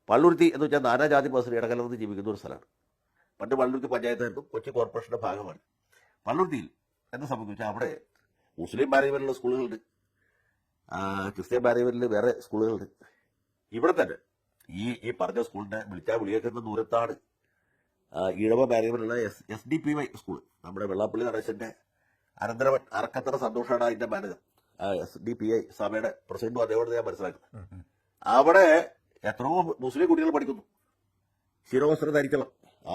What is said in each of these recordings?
പള്ളുരുത്തി എന്ന് വെച്ചാൽ നാനാജാതി മതസ്ഥർ ഇടകലർന്ന് ജീവിക്കുന്ന ഒരു സ്ഥലമാണ്. പണ്ട് പള്ളുരുത്തി പഞ്ചായത്തായിരുന്നു, കൊച്ചി കോർപ്പറേഷന്റെ ഭാഗമാണ്. പള്ളുരുത്തിയിൽ എന്താ സംബന്ധിച്ചാൽ അവിടെ മുസ്ലിം പാരമ്പര്യമുള്ള സ്കൂളുകളുണ്ട്, ക്രിസ്ത്യൻ പാരമ്പര്യത്തിൽ വേറെ സ്കൂളുകളുണ്ട്. ഇവിടെ തന്നെ ഈ പറഞ്ഞ സ്കൂളിന്റെ വിളിച്ചാൽ വിളിയേക്കുന്ന ദൂരത്താണ് ഈഴവ പാരമ്പര്യമുള്ള SDPY സ്കൂൾ. നമ്മുടെ വെള്ളാപ്പള്ളി നടേശന്റെ അനന്തരവൻ അറക്കത്തറ സന്തോഷമാണ് അതിന്റെ മാനേജർ. SDPI സഭയുടെ പ്രസിഡന്റും അതേപോലെ ഞാൻ മനസ്സിലാക്കുന്നത്. അവിടെ എത്രയോ മുസ്ലിം കുട്ടികൾ പഠിക്കുന്നു. ശിരോവസ്ത്രം ധരിക്കണം,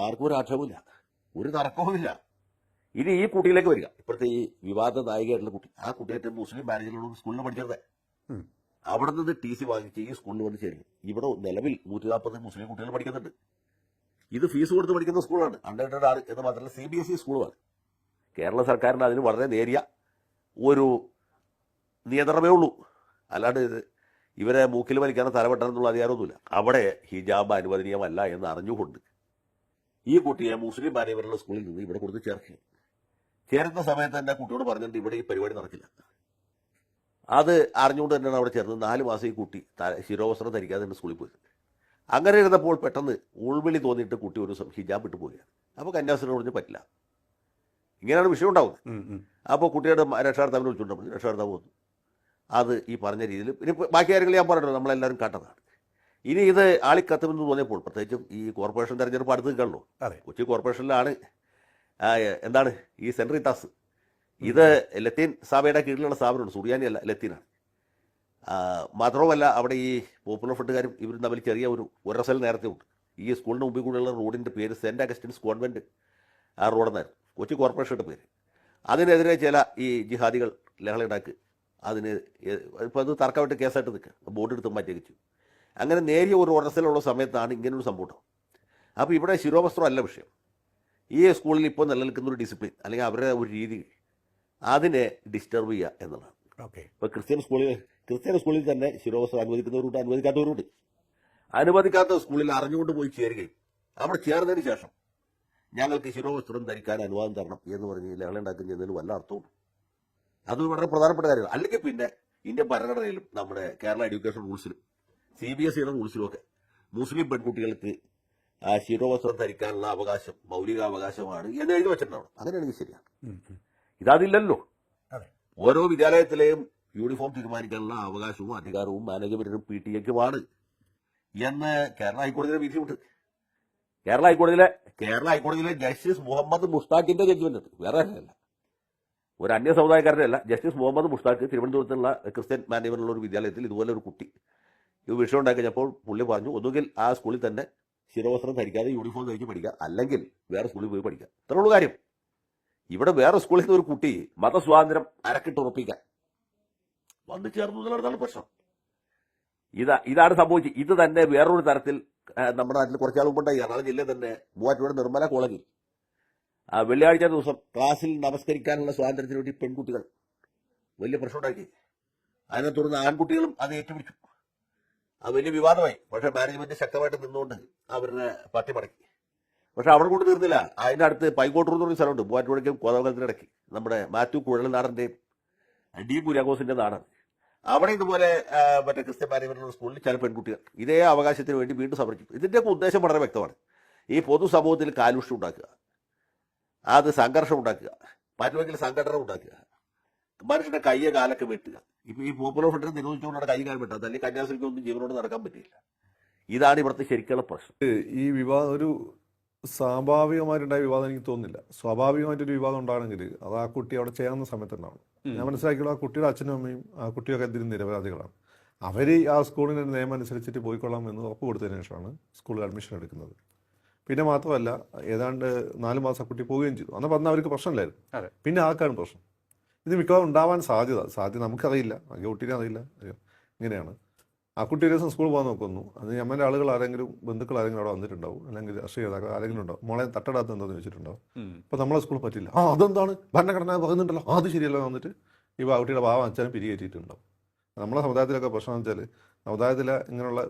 ആർക്കും ഒരു ആക്ഷേപമില്ല, ഒരു തർക്കവുമില്ല. ഇനി ഈ കുട്ടിയിലേക്ക് വരിക, ഇപ്പോഴത്തെ ഈ വിവാദ നായികയായിട്ടുള്ള കുട്ടി, ആ കുട്ടിയായിട്ട് മുസ്ലിം മാനേജറുള്ള സ്കൂളിൽ പഠിച്ചത്. അവിടെ നിന്ന് TC വാങ്ങിച്ച് ഈ സ്കൂളിൽ വന്ന് ചേരും. ഇവിടെ നിലവിൽ 140 മുസ്ലിം കുട്ടികൾ പഠിക്കുന്നുണ്ട്. ഇത് ഫീസ് കൊടുത്ത് പഠിക്കുന്ന സ്കൂളാണ്, അൺഎയ്ഡഡ് എന്ന് മാത്രമല്ല CBSE സ്കൂളുമാണ്. കേരള സർക്കാരിന് അതിന് വളരെ നേരിയ ഒരു നിയന്ത്രണമേ ഉള്ളൂ. അല്ലാണ്ട് ഇവരെ മൂക്കിൽ വലിക്കാനോ തലവെട്ടാനെന്നുള്ള അധികാരമൊന്നുമില്ല. അവിടെ ഹിജാബ് അനുവദനീയമല്ല എന്ന് അറിഞ്ഞുകൊണ്ട് ഈ കുട്ടിയെ മുസ്ലിം പാരമ്പര്യമുള്ള സ്കൂളിൽ നിന്ന് ഇവിടെ കൊടുത്ത് ചേർക്കുന്ന സമയത്ത് തന്നെ കുട്ടിയോട് പറഞ്ഞിട്ട് ഇവിടെ ഈ പരിപാടി നടക്കില്ല. അത് അറിഞ്ഞുകൊണ്ട് തന്നെയാണ് അവിടെ ചേർന്നത്. 4 മാസം ഈ കുട്ടി ശിരോവസ്ത്രം ധരിക്കാതെ തന്നെ സ്കൂളിൽ പോയി. അങ്ങനെ ഇരുന്നപ്പോൾ പെട്ടെന്ന് ഉൾവിളി തോന്നിയിട്ട് കുട്ടി ഒരു ദിവസം ഹിജാബ് ഇട്ട് പോവുകയാണ്. അപ്പോൾ കന്യാസ്ത്രീ പറഞ്ഞ് പറ്റില്ല, ഇങ്ങനെയാണ് വിഷയം ഉണ്ടാവുന്നത്. അപ്പോൾ കുട്ടിയുടെ രക്ഷാകർത്താവിനെ വിളിച്ചുകൊണ്ട് രക്ഷാകർത്താവ് വന്നു. അത് ഈ പറഞ്ഞ രീതിയിൽ ഇനി ബാക്കി കാര്യങ്ങൾ ഞാൻ പറഞ്ഞല്ലോ, നമ്മളെല്ലാവരും കേട്ടതാണ്. ഇനി ഇത് ആളിക്കത്തുമെന്ന് തോന്നിയപ്പോൾ, പ്രത്യേകിച്ചും ഈ കോർപ്പറേഷൻ തെരഞ്ഞെടുപ്പ് അടുത്ത് നിൽക്കണല്ലോ, കൊച്ചി കോർപ്പറേഷനിലാണ് എന്താണ് ഈ സെൻറ്റ് റീത്താസ്. ഇത് ലത്തീൻ സഭയുടെ കീഴിലുള്ള സ്ഥാപനമാണ്, സുറിയാനി അല്ല, ലത്തീനാണ്. മാത്രവുമല്ല അവിടെ ഈ പോപ്പുലർ ഫ്രണ്ടുകാരും ഇവരും തമ്മിൽ ചെറിയ ഒരു ഉരസൽ നേരത്തെ ഉണ്ട്. ഈ സ്കൂളിന് മുമ്പിൽ കൂടെയുള്ള റോഡിൻ്റെ പേര് സെൻറ്റ് അഗസ്റ്റിൻസ് കോൺവെൻറ്റ് ആ റോഡെന്നായിരുന്നു കൊച്ചി കോർപ്പറേഷൻ്റെ പേര്. അതിനെതിരെ ചില ഈ ജിഹാദികൾ ലഹളയുണ്ടാക്കി അതിന് ഇപ്പോൾ അത് തർക്കമായിട്ട് കേസായിട്ട് നിൽക്കുക, ബോർഡ് എടുത്ത് മാറ്റി വെച്ചു. അങ്ങനെ നേരിയ ഒരു ഉരസലുള്ള സമയത്താണ് ഇങ്ങനൊരു സംഭവം. അപ്പോൾ ഇവിടെ ശിരോവസ്ത്രമല്ല വിഷയം. ഈ സ്കൂളിൽ ഇപ്പോൾ നിലനിൽക്കുന്ന ഒരു ഡിസിപ്ലിൻ അല്ലെങ്കിൽ അവരുടെ ഒരു രീതി അതിനെ ഡിസ്റ്റർബ് ചെയ്യുക എന്നുള്ളതാണ്. ഇപ്പോൾ ക്രിസ്ത്യൻ സ്കൂളിൽ തന്നെ ശിരോവസ്ത്രം അനുവദിക്കുന്നവരുണ്ട്, അനുവദിക്കാത്തവരുണ്ട്. അനുവദിക്കാത്ത സ്കൂളിൽ അറിഞ്ഞുകൊണ്ട് പോയി ചേരുകയും അവിടെ ചേർന്നതിന് ശേഷം ഞങ്ങൾക്ക് ശിരോവസ്ത്രം ധരിക്കാൻ അനുവാദം തരണം എന്ന് പറഞ്ഞ് ലഹള ഉണ്ടാക്കുന്നതിന് വല്ല അർത്ഥവും. അത് വളരെ പ്രധാനപ്പെട്ട കാര്യമാണ്. അല്ലെങ്കിൽ പിന്നെ ഇന്ത്യൻ ഭരണഘടനയിലും നമ്മുടെ കേരള എഡ്യൂക്കേഷൻ റൂൾസിലും CBSEയുടെ റൂൾസിലും ഒക്കെ മുസ്ലിം പെൺകുട്ടികൾക്ക് ശിരോവസ്ത്രം ധരിക്കാനുള്ള അവകാശം മൗലികാവകാശമാണ് എന്ന് എഴുതി വെച്ചിട്ടുണ്ടാവണം. അങ്ങനെയാണെങ്കിൽ ശരിയാണ്. ഇതതില്ലല്ലോ. ഓരോ വിദ്യാലയത്തിലെയും യൂണിഫോം തീരുമാനിക്കാനുള്ള അവകാശവും അധികാരവും മാനേജ്മെന്റിനും PTA-ക്കുമാണ് എന്ന് കേരള ഹൈക്കോടതിയുടെ വിധിയുണ്ട്. കേരള ഹൈക്കോടതിയിലെ ജസ്റ്റിസ് മുഹമ്മദ് മുഷ്താഖിന്റെ ജഡ്ജ്മെന്റ് ഉണ്ട്, വേറെ അല്ല, ഒരു അന്യ സമുദായക്കാരൻ്റെ അല്ല. ജസ്റ്റിസ് മുഹമ്മദ് മുഷ്താഖ് തിരുവനന്തപുരത്തുള്ള ക്രിസ്ത്യൻ മാനേജ്മെന്റുള്ള ഒരു വിദ്യാലയത്തിൽ ഇതുപോലെ ഒരു കുട്ടി ഇത് വിഷയം ഉണ്ടാക്കി കഴിഞ്ഞപ്പോൾ പുള്ളി പറഞ്ഞു, ഒന്നുകിൽ ആ സ്കൂളിൽ തന്നെ ശിരോവസ്ത്രം ധരിക്കാതെ യൂണിഫോം ധരിച്ച് പഠിക്കുക, അല്ലെങ്കിൽ വേറെ സ്കൂളിൽ പോയി പഠിക്കുക. ഇത്രയുള്ള കാര്യം. ഇവിടെ വേറെ സ്കൂളിൽ നിന്ന് ഒരു കുട്ടി മതസ്വാതന്ത്ര്യം അരക്കിട്ട് ഉറപ്പിക്കാൻ വന്നു ചേർന്നു എന്നുള്ളതാണ് പ്രശ്നം. ഇതാണ് സംഭവിച്ചത്. ഇത് തന്നെ വേറൊരു തരത്തിൽ നമ്മുടെ നാട്ടിൽ കുറച്ചാൾ മുമ്പുണ്ടായി. എറണാകുളം ജില്ലയിൽ തന്നെ മൂവാറ്റുപുഴ നിർമ്മല കോളേജിൽ വെള്ളിയാഴ്ച ദിവസം ക്ലാസ്സിൽ നമസ്കരിക്കാനുള്ള സ്വാതന്ത്ര്യത്തിന് വേണ്ടി പെൺകുട്ടികൾ വലിയ പ്രശ്നം ഉണ്ടാക്കി. അതിനെ തുടർന്ന് ആൺകുട്ടികളും അത് ഏറ്റുപിടിച്ചു. അത് വലിയ വിവാദമായി. പക്ഷേ മാനേജ്മെന്റ് ശക്തമായിട്ട് നിന്നുകൊണ്ട് അവരുടെ പട്ടി മടക്കി. പക്ഷെ അവിടെ കൊണ്ട് തീർന്നില്ല. അതിൻ്റെ അടുത്ത് പൈക്കോട്ടൂർ എന്ന് പറഞ്ഞ സ്ഥലമുണ്ട്, മൂവാറ്റുപുഴയ്ക്കും കോതമംഗലത്തിനിടയ്ക്ക്, നമ്മുടെ മാത്യു കുഴൽനാടൻ്റെയും D കുര്യാക്കോസിന്റെ നാടാണ്. അവിടെ ഇതുപോലെ മറ്റേ ക്രിസ്ത്യൻ പാരമ്പര്യമുള്ള സ്കൂളിൽ ചില പെൺകുട്ടികൾ ഇതേ അവകാശത്തിന് വേണ്ടി വീണ്ടും സമർപ്പിച്ചു. ഇതിൻ്റെയൊക്കെ ഉദ്ദേശം വളരെ വ്യക്തമാണ്. ഈ പൊതുസമൂഹത്തിൽ കാലുഷ്യം ഉണ്ടാക്കുക, അത് സംഘർഷം ഉണ്ടാക്കുക, മറ്റുമെങ്കിൽ സംഘടന ഉണ്ടാക്കുക, മനുഷ്യന്റെ കയ്യെ കാലൊക്കെ വെട്ടുക. ഇപ്പൊ ഈ പോപ്പുലർ ഫ്രണ്ടിനെ നിരോധിച്ചുകൊണ്ടാണ് കൈ കാലം വെട്ടാത്ത, അല്ലെങ്കിൽ കന്യാസ്ത്രീക്കൊന്നും ജീവനോട് നടക്കാൻ പറ്റില്ല. ഇതാണ് ഇവിടുത്തെ ശരിക്കുള്ള പ്രശ്നം. ഈ വിവാദം ഒരു സ്വാഭാവികമായിട്ടുണ്ടായ വിവാദം എനിക്ക് തോന്നുന്നില്ല. സ്വാഭാവികമായിട്ടൊരു വിവാദം ഉണ്ടാകണമെങ്കിൽ അത് ആ കുട്ടി അവിടെ ചേർന്ന സമയത്തുണ്ടാവണം. ഞാൻ മനസ്സിലാക്കിയുള്ള ആ കുട്ടിയുടെ അച്ഛനും അമ്മയും ആ കുട്ടിയൊക്കെ എന്തിനും നിരപരാധികളാണ്. അവർ ആ സ്കൂളിൻ്റെ നിയമം അനുസരിച്ചിട്ട് പോയിക്കൊള്ളാം എന്ന് ഉറപ്പ് കൊടുത്തതിന് ശേഷമാണ് സ്കൂളിൽ അഡ്മിഷൻ എടുക്കുന്നത്. പിന്നെ മാത്രമല്ല ഏതാണ്ട് 4 മാസം കുട്ടി പോവുകയും ചെയ്തു. അന്ന് പറഞ്ഞാൽ അവർക്ക് പ്രശ്നമില്ലായിരുന്നു. പിന്നെ ആർക്കാണ് പ്രശ്നം? ഇത് മിക്കവാറും ഉണ്ടാവാൻ സാധ്യത നമുക്കറിയില്ല, ആ കുട്ടീനെ അറിയില്ല. ഇങ്ങനെയാണ്. ആ കുട്ടി ഒരു ദിവസം സ്കൂളിൽ പോകാൻ നോക്കുന്നു. അത് അമ്മേൻ്റെ ആളുകൾ ആരെങ്കിലും ബന്ധുക്കൾ ആരെങ്കിലും അവിടെ വന്നിട്ടുണ്ടാവും, അല്ലെങ്കിൽ രാഷ്ട്രീയ നേതാക്കൾ ആരെങ്കിലും ഉണ്ടാവും. മോളെ തട്ടടാത്ത എന്താന്ന് ചോദിച്ചിട്ടുണ്ടാവും. അപ്പോൾ നമ്മളെ സ്കൂളിൽ പറ്റില്ല. അതെന്താണ് ഭരണഘടന പറയുന്നുണ്ടല്ലോ, അത് ശരിയല്ലോ വന്നിട്ട് ഈ കുട്ടിയുടെ ഭാവം അച്ഛനും പിരികേറ്റിയിട്ടുണ്ടാവും. നമ്മളെ സമുദായത്തിലൊക്കെ പ്രശ്നം എന്ന് വെച്ചാൽ സമുദായത്തിലെ ഇങ്ങനെയുള്ള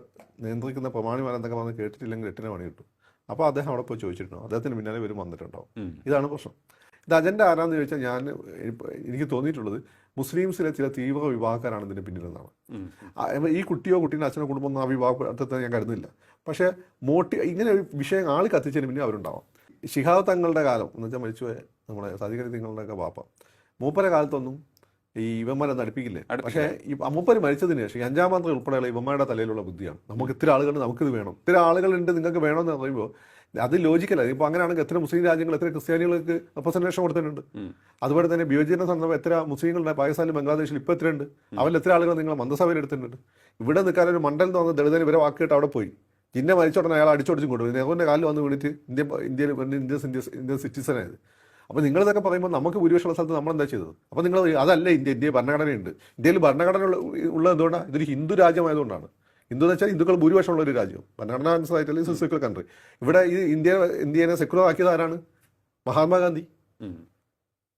നിയന്ത്രിക്കുന്ന പ്രമാണിമാരെന്തൊക്കെ പറഞ്ഞ് കേട്ടിട്ടില്ലെങ്കിൽ 8 പണി കിട്ടും. അപ്പോൾ അദ്ദേഹം അവിടെ പോയി ചോദിച്ചിട്ടുണ്ടാവും, അദ്ദേഹത്തിന് പിന്നാലെ ഇവരും വന്നിട്ടുണ്ടാവും. ഇതാണ് പ്രശ്നം. ഇത് അജണ്ട ആരാന്ന് ചോദിച്ചാൽ എനിക്ക് തോന്നിയിട്ടുള്ളത് മുസ്ലിംസിലെ ചില തീവ്ര വിഭാഗക്കാരാണ് ഇതിന് പിന്നിലെന്നാണ്. ഈ കുട്ടീൻ്റെ അച്ഛനോ കുടുംബമൊന്നും ആ വിഭാഗത്തെ ഞാൻ കരുതുന്നില്ല. പക്ഷേ ഇങ്ങനെ ഒരു വിഷയം ആൾ കത്തിച്ചതിന് പിന്നെ അവരുണ്ടാവാം. ശിഹാബ് തങ്ങളുടെ കാലം എന്ന് വെച്ചാൽ മരിച്ചുപോയ നമ്മുടെ സതികരി തങ്ങളുടെയൊക്കെ വാപ്പ, മൂപ്പര കാലത്തൊന്നും ഈ ഇവന്മാരൊന്നും അടുപ്പിക്കില്ലേ. പക്ഷേ ഈ മൂപ്പര് മരിച്ചതിന് ശേഷം 5-ാം മാന്ത്രം ഉൾപ്പെടെയുള്ള ഇവന്മാരുടെ തലയിലുള്ള ബുദ്ധിയാണ്, നമുക്ക് ഇത്ര ആളുകളുണ്ട്, നമുക്കിത് വേണം, ഇത്ര ആളുകളുണ്ട്, നിങ്ങൾക്ക് വേണമെന്ന് പറയുമ്പോൾ അത് ലോജിക്കല്ല. ഇപ്പോൾ അങ്ങനെയാണെങ്കിൽ എത്ര മുസ്ലിം രാജ്യങ്ങൾ, എത്ര ക്രിസ്ത്യാനികൾക്ക് റെപ്രസെൻറ്റേഷൻ കൊടുത്തിട്ടുണ്ട്. അതുപോലെ തന്നെ വിഭജന സന്ദർഭം എത്ര മുസ്ലിങ്ങളുടെ പാകിസ്ഥാനിലും ബംഗ്ലാദേശിൽ ഇപ്പോൾ എത്രയുണ്ട്, അവരിൽ എത്ര ആളുകൾ നിങ്ങൾ മന്ത്രിസഭയിൽ എടുത്തിട്ടുണ്ട്. ഇവിടെ നിൽക്കാൻ ഒരു മണ്ഡലം എന്ന് പറഞ്ഞ ദളിതന് ഇവരെ വാക്കിയിട്ട് അവിടെ പോയി ജിന്നെ മരിച്ചോടനെ അയാൾ അടിച്ചോടിച്ചും കൊണ്ടുപോയി നെഹ്റുവിൻ്റെ കാലിൽ വന്ന് വീണിട്ട് ഇന്ത്യൻ സിറ്റിസനായത്. അപ്പോൾ നിങ്ങളിതൊക്കെ പറയുമ്പോൾ നമുക്ക് ഭൂരിപക്ഷമുള്ള സ്ഥലത്ത് നമ്മളെന്താ ചെയ്തത്? അപ്പോൾ നിങ്ങൾ അതല്ല ഇന്ത്യ ഭരണഘടനയുണ്ട്. ഇന്ത്യയിൽ ഭരണഘടന ഉള്ളത് എന്തുകൊണ്ടാണ്? ഇതൊരു ഹിന്ദു രാജ്യമായതുകൊണ്ടാണ്. ഹിന്ദു എന്ന് വെച്ചാൽ ഹിന്ദുക്കൾ ഭൂരിപക്ഷമുള്ള ഒരു രാജ്യം, ഭരണഘടന അനുസരിച്ചായിട്ട് സെക്യുലർ കൺട്രി. ഇവിടെ ഈ ഇന്ത്യനെ സെക്യുലർ ആക്കിയത് ആരാണ്? മഹാത്മാഗാന്ധി,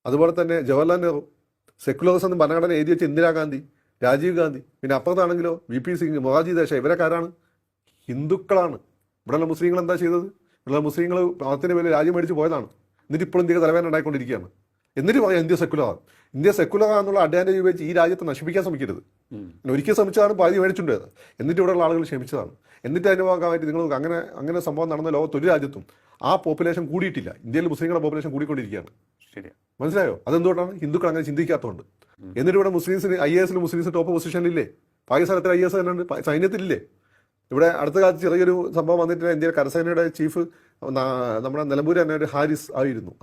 അതുപോലെ തന്നെ ജവഹർലാൽ നെഹ്റു. സെക്യുലറിസം എന്ന് ഭരണഘടന എഴുതി വെച്ച ഇന്ദിരാഗാന്ധി, രാജീവ് ഗാന്ധി. പിന്നെ അപ്പുറത്താണെങ്കിലോ VP സിംഗ്, മൊറാർജി ദേശായി. ഇവരൊക്കെ ആരാണ്? ഹിന്ദുക്കളാണ്. ഇവിടെയുള്ള മുസ്ലിങ്ങൾ എന്താ ചെയ്തത്? ഇവിടെയുള്ള മുസ്ലിങ്ങൾ മതത്തിൻ്റെ പേരിൽ രാജ്യം മേടിച്ച് പോയതാണ്. എന്നിട്ട് ഇപ്പോഴും ഇന്ത്യക്ക് തലവേദന ഉണ്ടായിക്കൊണ്ടിരിക്കുകയാണ്. എന്നിട്ട് പറയാം ഇന്ത്യ സെക്യുലറാണ്. ഇന്ത്യ സെക്യുലറാണെന്നുള്ള അഡ്വാൻറ്റേജ് ഉപയോഗിച്ച് ഈ രാജ്യത്തെ നശിപ്പിക്കാൻ ശ്രമിക്കരുത്. ഒരിക്കൽ ശ്രമിച്ചതാണ്, പാതി മേടിച്ചുകൊണ്ടത്. എന്നിട്ട് ഇവിടെയുള്ള ആളുകൾ ക്ഷമിച്ചതാണ്. എന്നിട്ട് അതിൻ്റെ ഭാഗമായിട്ട് നിങ്ങൾ അങ്ങനെ സംഭവം നടന്ന ലോകത്ത് ഒരു രാജ്യത്തും ആ പോപ്പുലേഷൻ കൂടിയിട്ടില്ല. ഇന്ത്യയിൽ മുസ്ലിങ്ങളുടെ പോപ്പുലേഷൻ കൂടിക്കൊണ്ടിരിക്കുകയാണ്. ശരിയാണ്. മനസ്സിലായോ? അതെന്തുകൊണ്ടാണ്? ഹിന്ദുക്കൾ അങ്ങനെ ചിന്തിക്കാത്തതുകൊണ്ട്. എന്നിട്ട് ഇവിടെ മുസ്ലിംസിന് IAS മുസ്ലിംസ് ടോപ്പ് പൊസിഷനിലില്ലേ? പാകിസ്ഥാൻ എത്ര IAS തന്നെ സൈന്യത്തിലില്ലേ? ഇവിടെ അടുത്ത കാലത്ത് ചെറിയൊരു സംഭവം വന്നിട്ടില്ല. ഇന്ത്യയുടെ കരസേനയുടെ ചീഫ് നമ്മുടെ നിലമ്പൂർ തന്നെ ഒരു ഹാരിസ്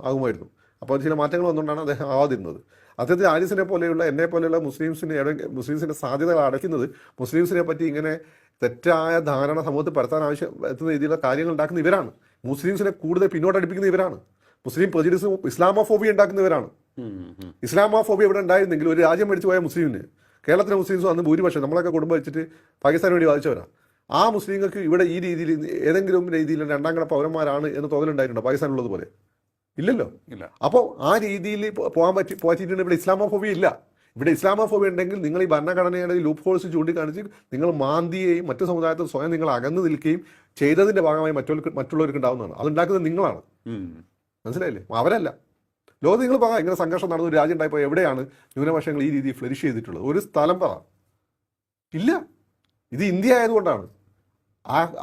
ആകുമായിരുന്നു. അപ്പോൾ ചില മാറ്റങ്ങൾ വന്നുകൊണ്ടാണ് അദ്ദേഹം ആവാതിരുന്നത്. അദ്ദേഹത്തിന് ഹാരിസിനെ പോലെയുള്ള എന്നെ പോലെയുള്ള മുസ്ലിംസിൻ്റെ സാധ്യതകൾ അടയ്ക്കുന്നത്, മുസ്ലിംസിനെ പറ്റി ഇങ്ങനെ തെറ്റായ ധാരണ സമൂഹത്തിൽ പരത്താൻ എത്തുന്ന രീതിയിലുള്ള കാര്യങ്ങൾ ഉണ്ടാക്കുന്ന ഇവരാണ്. മുസ്ലിംസിനെ കൂടുതൽ പിന്നോട്ടടിപ്പിക്കുന്ന ഇവരാണ്. മുസ്ലിം പ്രജഡിസും ഇസ്ലാമോഫോബിയ ഉണ്ടാക്കുന്നവരാണ്. ഇസ്ലാമോഫോബിയ ഇവിടെ ഉണ്ടായിരുന്നെങ്കിൽ ഒരു രാജ്യം മേടിച്ചു പോയ മുസ്ലിമിന്, കേരളത്തിലെ മുസ്ലിംസും അന്ന് ഭൂരിപക്ഷം നമ്മളൊക്കെ കുടുംബം വെച്ചിട്ട് പാകിസ്ഥാന് വേണ്ടി വാദിച്ചവരാണ്. ആ മുസ്ലിങ്ങൾക്ക് ഇവിടെ ഈ രീതിയിൽ ഏതെങ്കിലും രീതിയിൽ രണ്ടാം കട പൗരന്മാരാണ് എന്ന് തോന്നലുണ്ടായിട്ടുണ്ടോ പാകിസ്ഥാനുള്ളതുപോലെ? ഇല്ലല്ലോ. അപ്പോൾ ആ രീതിയിൽ പോകാൻ പറ്റിയിട്ടുണ്ട്. ഇവിടെ ഇസ്ലാമോഫോബിയ ഇല്ല. ഇവിടെ ഇസ്ലാമോഫോബിയ ഉണ്ടെങ്കിൽ നിങ്ങൾ ഈ ഭരണഘടനയുടെ ലൂപ്പ് ഹോൾസ് ചൂണ്ടിക്കാണിച്ച് നിങ്ങൾ മാന്തിയെയും മറ്റു സമുദായത്തിൽ സ്വയം നിങ്ങൾ അകന്നു നിൽക്കുകയും ചെയ്തതിന്റെ ഭാഗമായി മറ്റുള്ളവർക്ക് ഉണ്ടാവുന്നതാണ്. അതുണ്ടാക്കുന്നത് നിങ്ങളാണ്. മനസ്സിലായില്ലേ? അവരല്ല. ലോകത്ത് നിങ്ങൾ പറയാം ഇങ്ങനെ സംഘർഷം നടന്ന ഒരു രാജ്യം ഉണ്ടായപ്പോൾ എവിടെയാണ് ന്യൂനപക്ഷങ്ങൾ ഈ രീതിയിൽ ഫ്ലറിഷ് ചെയ്തിട്ടുള്ളത്? ഒരു സ്ഥലം പറ. ഇല്ല. ഇത് ഇന്ത്യ ആയതുകൊണ്ടാണ്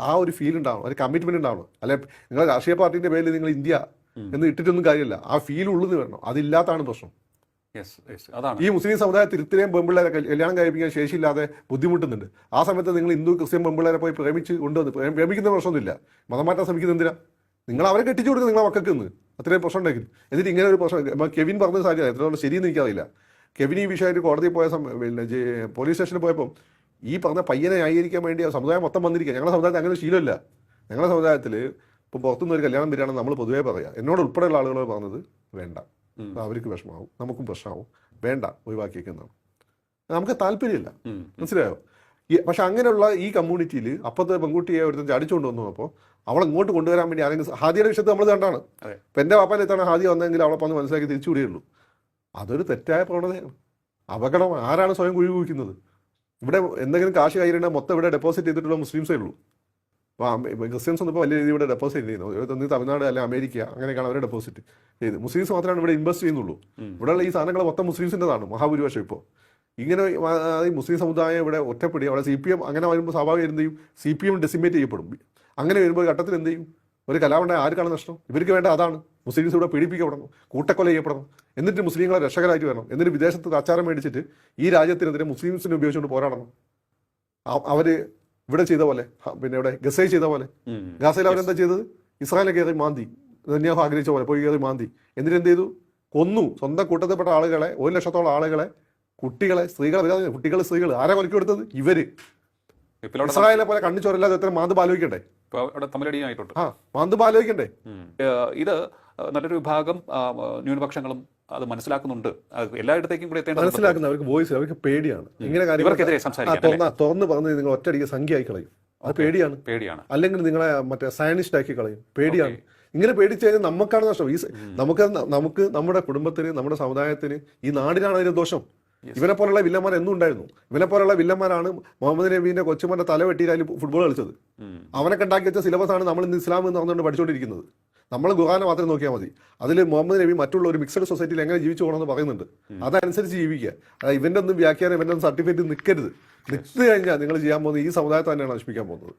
ആ ഒരു ഫീൽ ഉണ്ടാവണം, ഒരു കമ്മിറ്റ്മെന്റ് ഉണ്ടാവണം. അല്ലെ നിങ്ങളെ രാഷ്ട്രീയ പാർട്ടിന്റെ പേരിൽ നിങ്ങൾ ഇന്ത്യ എന്ന് ഇട്ടിട്ടൊന്നും കാര്യമില്ല. ആ ഫീൽ ഉള്ളത് വരണം. അതില്ലാത്താണ് പ്രശ്നം. ഈ മുസ്ലിം സമുദായത്തിൽ ഇത്രയും പെൺപിള്ളേരെ കല്യാണം കഴിപ്പിക്കാൻ ശേഷിയില്ലാതെ ബുദ്ധിമുട്ടുന്നുണ്ട്. ആ സമയത്ത് നിങ്ങൾ ഹിന്ദു ക്രിസ്ത്യൻ പെൺപിള്ളേരെ പോയി പ്രേമിച്ച് കൊണ്ടുവന്ന് പ്രേമിക്കുന്ന പ്രശ്നമൊന്നുമില്ല. മതം മാറ്റാൻ ശ്രമിക്കുന്നത് എന്തിനാ? നിങ്ങൾ അവരെ കെട്ടിച്ചു കൊടുക്കുക നിങ്ങളെ മക്കൾക്ക് നിന്ന്. അത്രയും പ്രശ്നം ഉണ്ടെങ്കിൽ എന്നിട്ട് ഇങ്ങനെ ഒരു പ്രശ്നം കെവിൻ പറഞ്ഞ സാധ്യത എത്രത്തോളം ശരിയെന്ന് എനിക്കറിയില്ല. കെവിൻ ഈ വിഷയമായിട്ട് കോടതിയിൽ പോയ പോലീസ് സ്റ്റേഷനിൽ പോയപ്പോൾ ഈ പറഞ്ഞ പയ്യനെ ന്യായീകരിക്കാൻ വേണ്ടി സമുദായം മൊത്തം വന്നിരിക്കുക. ഞങ്ങളുടെ സമുദായത്തിൽ അങ്ങനെ ശീലമില്ല. ഞങ്ങളുടെ സമുദായത്തിൽ ഇപ്പോൾ പുറത്തുനിന്ന് ഒരു കല്യാണം വരികയാണെന്ന് നമ്മൾ പൊതുവേ പറയാം. എന്നോട് ഉൾപ്പെടെയുള്ള ആളുകൾ പറഞ്ഞത് വേണ്ട, അവർക്ക് വിഷമാവും, നമുക്കും പ്രശ്നമാവും, വേണ്ട, ഒഴിവാക്കിയേക്കുന്നതാണ്. നമുക്ക് താല്പര്യമില്ല. മനസ്സിലായോ? പക്ഷെ അങ്ങനെയുള്ള ഈ കമ്മ്യൂണിറ്റിയിൽ അപ്പത്തെ പെൺകുട്ടിയെ ഒരുത്തൻ ചാടിച്ചുകൊണ്ട് വന്നപ്പോൾ അവളെ ഇങ്ങോട്ട് കൊണ്ടുവരാൻ വേണ്ടി ആരെങ്കിലും ഹാദിയുടെ വിഷയത്തിൽ നമ്മൾ കണ്ടാണ്. ഇപ്പം എൻ്റെ പാപ്പാൻ്റെ എത്താണ് ഹാദി വന്നെങ്കിൽ അവളെ പറഞ്ഞ് മനസ്സിലാക്കി തിരിച്ചു വിടുകയുള്ളൂ. അതൊരു തെറ്റായ പ്രവണതയാണ്. അപകടം. ആരാണ് സ്വയം കുഴി കുഴിക്കുന്നത്? ഇവിടെ എന്തെങ്കിലും കാശ് കയ്യിലുണ്ടെങ്കിൽ മൊത്തം ഇവിടെ ഡെപ്പോസിറ്റ് ചെയ്തിട്ടുള്ള മുസ്ലിംസേ ഉള്ളൂ. അപ്പോൾ ക്രിസ്ത്യൻസ് ഒന്നും ഇപ്പോൾ വലിയ രീതിയിൽ ഇവിടെ ഡെപ്പോസിറ്റ് ചെയ്യുന്നത് തമിഴ്നാട് അല്ലെങ്കിൽ അമേരിക്ക അങ്ങനെയൊക്കെയാണ് അവരെ ഡെപ്പോസിറ്റ് ചെയ്ത്. മുസ്ലിംസ് മാത്രമാണ് ഇവിടെ ഇൻവെസ്റ്റ് ചെയ്യുന്നുള്ളൂ. ഇവിടെയുള്ള ഈ സാധനങ്ങൾ മൊത്തം മുസ്ലിംസിൻ്റെതാണ് മഹാഭൂരിപക്ഷം. ഇപ്പോൾ ഇങ്ങനെ ഈ മുസ്ലിം സമുദായം ഇവിടെ ഒറ്റപ്പെടുക. അവിടെ CPM അങ്ങനെ വരുമ്പോൾ സ്വാഭാവികം എന്ത് ചെയ്യും? CPM ഡെസിമേറ്റ് ചെയ്യപ്പെടും. അങ്ങനെ വരുമ്പോൾ ഘട്ടത്തിൽ എന്ത് ചെയ്യും? ഒരു കലാപുണ്ടായ ആർക്കാണ് നഷ്ടം? ഇവർക്ക് വേണ്ട അതാണ്. മുസ്ലിംസ് ഇവിടെ പീഡിപ്പിക്കപ്പെടണം, കൂട്ടക്കൊല ചെയ്യപ്പെടണം, എന്നിട്ട് മുസ്ലിങ്ങളെ രക്ഷകരായിട്ട് വരണം, എന്നിട്ട് വിദേശത്ത് ആചാരം മേടിച്ചിട്ട് ഈ രാജ്യത്തിനെതിരെ മുസ്ലിംസിനെ ഉപയോഗിച്ചുകൊണ്ട് പോരാടണം. അവർ ഇവിടെ ചെയ്ത പോലെ, പിന്നെ ഇവിടെ ഗസയിൽ ചെയ്ത പോലെ. ഗസയിൽ അവരെന്താ ചെയ്തത്? ഇസ്രായേലിനെ കയറി മാന്തി, നെതന്യാഹു ആഗ്രഹിച്ച പോലെ പോയി കയറി മാന്തി. എന്നിട്ട് എന്ത് ചെയ്തു? കൊന്നു. സ്വന്തം കൂട്ടത്തിൽപ്പെട്ട ആളുകളെ, 1 ലക്ഷത്തോളം ആളുകളെ, കുട്ടികളെ, സ്ത്രീകളെ, കുട്ടികൾ സ്ത്രീകൾ ആരാ കൊലക്കി കൊടുത്തത്? ഇവര്. ഇസ്രായേലിനെ പോലെ കണ്ണു ചോരല്ലാതെ എത്ര മാന്ത് ആലോചിക്കണ്ടേ? മാന്ത് ആലോചിക്കണ്ടേ? ഇത് നല്ലൊരു വിഭാഗം ന്യൂനപക്ഷങ്ങളും അത് മനസ്സിലാക്കുന്നുണ്ട്. എല്ലായിടത്തേക്കും കൂടി മനസ്സിലാക്കുന്ന അവർക്ക് വോയിസ്, അവർക്ക് പേടിയാണ്. ഇങ്ങനെ ഇവർക്കെതിരെ തുറന്ന് പറഞ്ഞ് നിങ്ങൾ ഒറ്റയടിക്ക് സംഖ്യ ആയി കളയും. അത് പേടിയാണ്. അല്ലെങ്കിൽ നിങ്ങളെ മറ്റേ സയനിസ്റ്റ് ആക്കി കളയും. പേടിയാണ്. ഇങ്ങനെ പേടിച്ചു കഴിഞ്ഞാൽ നമുക്കാണ് നഷ്ടം. നമുക്ക് നമ്മുടെ കുടുംബത്തിന്, നമ്മുടെ സമുദായത്തിന്, ഈ നാടിനാണ് അതിന് ദോഷം. ഇവനെ പോലുള്ള വില്ലന്മാർ എന്നും ഉണ്ടായിരുന്നു. ഇവനെ പോലുള്ള വില്ലന്മാരാണ് മുഹമ്മദ് നബീന്റെ കൊച്ചുമോന്റെ തല വെട്ടിയിൽ അതിൽ ഫുട്ബോൾ കളിച്ചത്. അവനൊക്കെ ഉണ്ടാക്കി വെച്ച സിലബസ് ആണ് നമ്മൾ ഇന്ന് ഇസ്ലാം എന്ന് പറഞ്ഞുകൊണ്ട് പഠിച്ചുകൊണ്ടിരിക്കുന്നത്. നമ്മൾ ഖുർആനെ മാത്രം നോക്കിയാൽ മതി. അതിൽ മുഹമ്മദ് നബി മറ്റുള്ള ഒരു മിക്സഡ് സൊസൈറ്റിയിൽ എങ്ങനെ ജീവിച്ചു പോകണമെന്ന് പറയുന്നുണ്ട്. അതനുസരിച്ച് ജീവിക്കുക. അതായത് ഇവൻ്റെ ഒന്നും വ്യാഖ്യാനം, ഇവൻ്റെ ഒന്നും സർട്ടിഫിക്കറ്റ് നിൽക്കരുത്. നിൽച്ചു കഴിഞ്ഞാൽ നിങ്ങൾ ചെയ്യാൻ പോകുന്നത് ഈ സമുദായത്തെ തന്നെയാണ് നശിപ്പിക്കാൻ പോകുന്നത്.